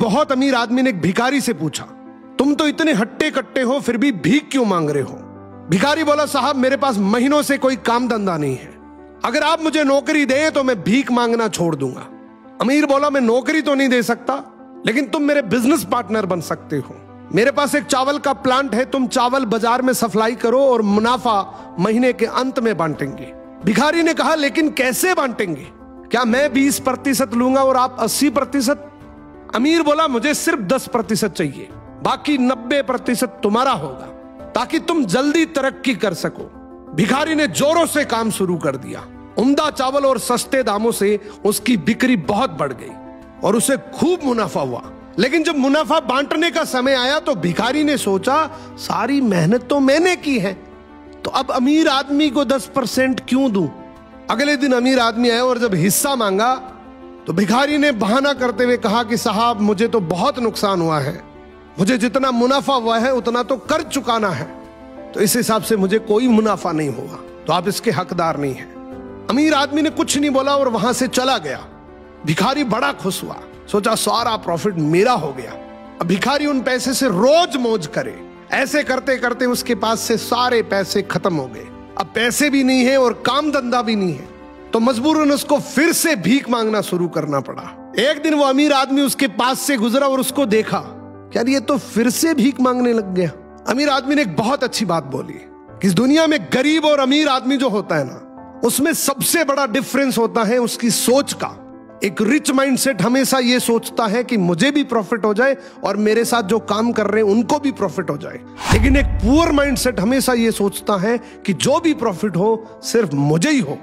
बहुत अमीर आदमी ने एक भिखारी से पूछा, तुम तो इतने हट्टे कट्टे हो फिर भी भीख क्यों मांग रहे हो? भिखारी बोला, साहब मेरे पास महीनों से कोई काम धंधा नहीं है, अगर आप मुझे नौकरी दें तो मैं भीख मांगना छोड़ दूंगा। अमीर बोला, मैं नौकरी तो नहीं दे सकता, लेकिन तुम मेरे बिजनेस पार्टनर बन सकते हो। मेरे पास एक चावल का प्लांट है, तुम चावल बाजार में सप्लाई करो और मुनाफा महीने के अंत में बांटेंगे। भिखारी ने कहा, लेकिन कैसे बांटेंगे? क्या मैं 20% लूंगा और आप 80%? अमीर बोला, मुझे सिर्फ 10% चाहिए, बाकी 90% तुम्हारा होगा, ताकि तुम जल्दी तरक्की कर सको। भिखारी ने जोरों से काम शुरू कर दिया। उम्दा चावल और सस्ते दामों से उसकी बिक्री बहुत बढ़ गई और उसे खूब मुनाफा हुआ। लेकिन जब मुनाफा बांटने का समय आया तो भिखारी ने सोचा, सारी मेहनत तो मैंने की है, तो अब अमीर आदमी को 10% क्यों दूं? अगले दिन अमीर आदमी आया और जब हिस्सा मांगा तो भिखारी ने बहाना करते हुए कहा कि साहब मुझे तो बहुत नुकसान हुआ है, मुझे जितना मुनाफा हुआ है उतना तो कर्ज चुकाना है, तो इस हिसाब से मुझे कोई मुनाफा नहीं हुआ, तो आप इसके हकदार नहीं हैं। अमीर आदमी ने कुछ नहीं बोला और वहां से चला गया। भिखारी बड़ा खुश हुआ, सोचा सारा प्रॉफिट मेरा हो गया। अब भिखारी उन पैसे से रोज मौज करे। ऐसे करते करते उसके पास से सारे पैसे खत्म हो गए। अब पैसे भी नहीं है और काम धंधा भी नहीं है, तो मजबूरन उसको फिर से भीख मांगना शुरू करना पड़ा। एक दिन वो अमीर आदमी उसके पास से गुजरा और उसको देखा, यार ये तो फिर से भीख मांगने लग गया। अमीर आदमी ने एक बहुत अच्छी बात बोली कि इस दुनिया में गरीब और अमीर आदमी जो होता है ना, उसमें सबसे बड़ा डिफरेंस होता है उसकी सोच का। एक रिच माइंडसेट हमेशा ये सोचता है कि मुझे भी प्रॉफिट हो जाए और मेरे साथ जो काम कर रहे हैं उनको भी प्रॉफिट हो जाए, लेकिन एक पुअर माइंडसेट हमेशा ये सोचता है कि जो भी प्रॉफिट हो सिर्फ मुझे ही हो।